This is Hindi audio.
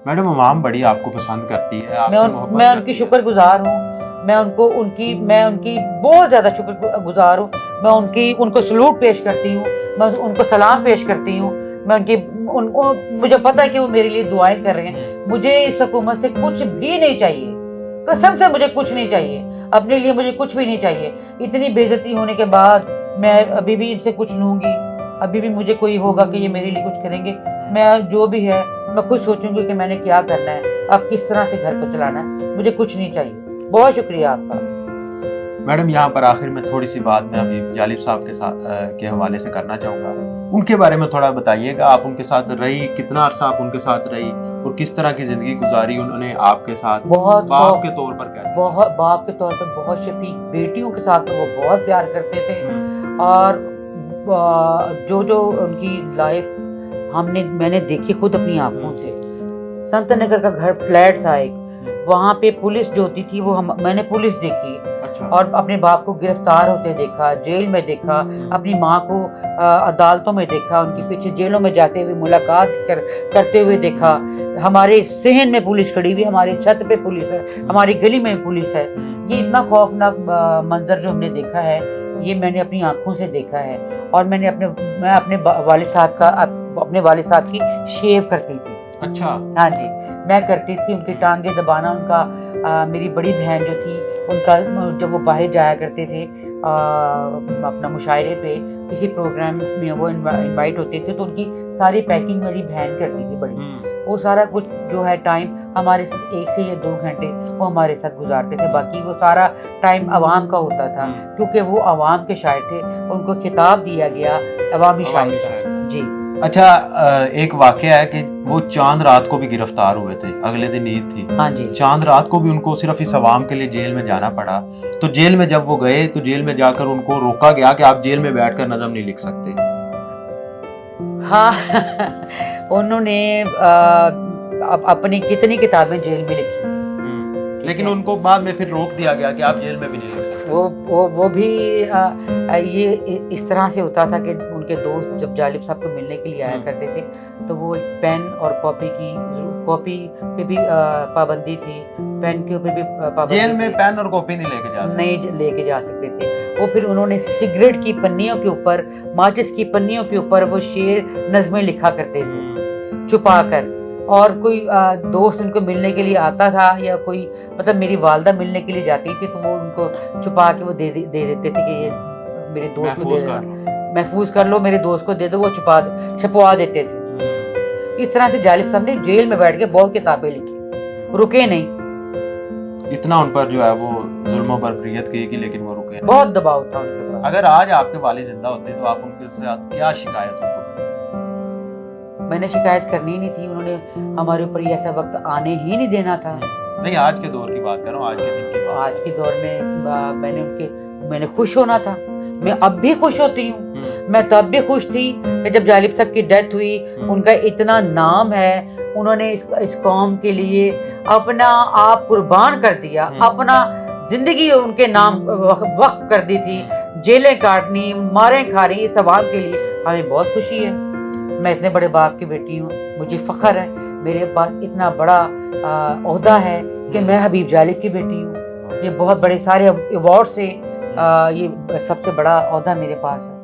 मैडम अवाम बड़ी आपको पसंद करती है, आपसे मोहब्बत मैं करती उनकी है। शुक्रगुजार हूँ। मैं उनकी बहुत ज़्यादा शुक्रगुजार हूँ। मैं उनको सलूट पेश करती हूँ, मैं उनको सलाम पेश करती हूँ। मैं उनको मुझे पता है कि वो मेरे लिए दुआएं कर रहे हैं। मुझे इस हुकूमत से कुछ भी नहीं चाहिए, कसम से मुझे कुछ नहीं चाहिए। अपने लिए मुझे कुछ भी नहीं चाहिए। इतनी बेइज्जती होने के बाद मैं अभी भी इनसे कुछ लूँगी। अभी भी मुझे कोई होगा कि ये मेरे लिए कुछ करेंगे, मैं जो भी है मैं खुद सोचूंगी कि मैंने क्या करना है, अब किस तरह से घर को चलाना है। मुझे कुछ नहीं चाहिए। बहुत शुक्रिया आपका। मैडम यहाँ पर आखिर में थोड़ी सी बात मैं अभी जालिब साहब के साथ के हवाले से करना चाहूँगा। उनके बारे में थोड़ा बताइएगा, आप उनके साथ रही, कितना अरसा आप उनके साथ रही और किस तरह की ज़िंदगी गुजारी उन्होंने आपके साथ, बाप के तौर पर कैसे? बहुत बाप के तौर पर बहुत शफीक, बेटियों के साथ तो वो बहुत प्यार करते थे। और जो जो उनकी लाइफ मैंने देखी खुद अपनी आंखों से। संत नगर का घर फ्लैट था एक, वहाँ पे पुलिस जो होती थी वो मैंने पुलिस देखी। अच्छा। और अपने बाप को गिरफ्तार होते देखा, जेल में देखा, अपनी माँ को अदालतों में देखा, उनके पीछे जेलों में जाते हुए मुलाकात करते हुए देखा। हमारे सहन में पुलिस खड़ी हुई, हमारी छत पे पुलिस है, हमारी गली में पुलिस है। ये इतना खौफनाक मंजर जो हमने देखा है, ये मैंने अपनी आंखों से देखा है। और मैं अपने वालिद साहब का अपने वालिद साहब की शेव करती थी। अच्छा। हाँ जी, मैं करती थी। उनकी टांगे दबाना, मेरी बड़ी बहन जो थी उनका, जब वो बाहर जाया करते थे अपना मुशायरे पे, किसी प्रोग्राम में वो इनवाइट होते थे, तो उनकी सारी पैकिंग मेरी बहन करती थी बड़ी। वो सारा कुछ जो है टाइम हमारे साथ 1 से या 2 घंटे वो हमारे साथ गुजारते थे। बाकी वो सारा टाइम अवाम का होता था, क्योंकि वो अवाम के शायर थे। उनको खिताब दिया गया अवामी शायर का। जी। अच्छा, एक वाकया है कि वो चांद रात को भी गिरफ्तार हुए थे, अगले दिन ईद थी। हाँ जी। चांद रात को भी उनको सिर्फ इस अवाम के लिए जेल में जाना पड़ा। तो जेल में जब वो गए तो जेल में जाकर उनको रोका गया कि आप जेल में बैठकर नज़म नहीं लिख सकते। हाँ उन्होंने अपनी कितनी किताबें जेल में लिखी। लेकिन उनको बाद में फिर रोक दिया गया कि आप जेल में भी नहीं लिख सकते। वो भी ये इस तरह से होता था कि उनके दोस्त जब जालिब साहब को मिलने के लिए आया करते थे, तो वो एक पेन और कॉपी पे भी पाबंदी थी। पेन के ऊपर भी पाबंदी जेल में थी। पेन और कॉपी नहीं लेके जा सकते सकते थे। वो फिर उन्होंने सिगरेट की पन्नियों के ऊपर, माचिस की पन्नियों के ऊपर वो शेर नज़में लिखा करते थे छुपा कर। और कोई दोस्त उनको मिलने के लिए आता था, या कोई मतलब मेरी वालदा मिलने के लिए जाती थी, तो वो उनको छुपा के वो दे देते थे कि ये मेरे दोस्त को दे देना, महफूज कर लो, मेरे दोस्त को दे दो, वो छुपवा देते थे। इस तरह से जालिब साहब ने जेल में बैठ के बहुत किताबें लिखी, रुके नहीं। इतना उन पर जो है वो जुल्म बरबरियत की लेकिन वो रुके नहीं। बहुत दबाव था उनके ऊपर। अगर आज आपके वालिद जिंदा होते तो आप उनके साथ क्या शिकायत उनको करते? मैंने शिकायत करनी ही नहीं थी। उन्होंने हमारे ऊपर ये ऐसा वक्त आने ही नहीं देना था। नहीं, आज के दौर की बात कर रहा हूँ, आज के दिन की बात। आज के दौर में मैंने खुश होना था। मैं अब भी खुश होती हूँ। मैं तब भी खुश थी कि जब जालिब साहब की डेथ हुई। उनका इतना नाम है, उन्होंने इस कौम के लिए अपना आप कुर्बान कर दिया, अपना जिंदगी उनके नाम वक्फ कर दी थी। जेलें काटनी, मारें खा रही, इस अवाम के लिए हमें बहुत खुशी है। मैं इतने बड़े बाप की बेटी हूँ, मुझे फ़ख्र है। मेरे पास इतना बड़ा ओहदा है कि मैं हबीब जालिब की बेटी हूँ। ये बहुत बड़े सारे अवार्ड से ये सबसे बड़ा ओहदा मेरे पास है।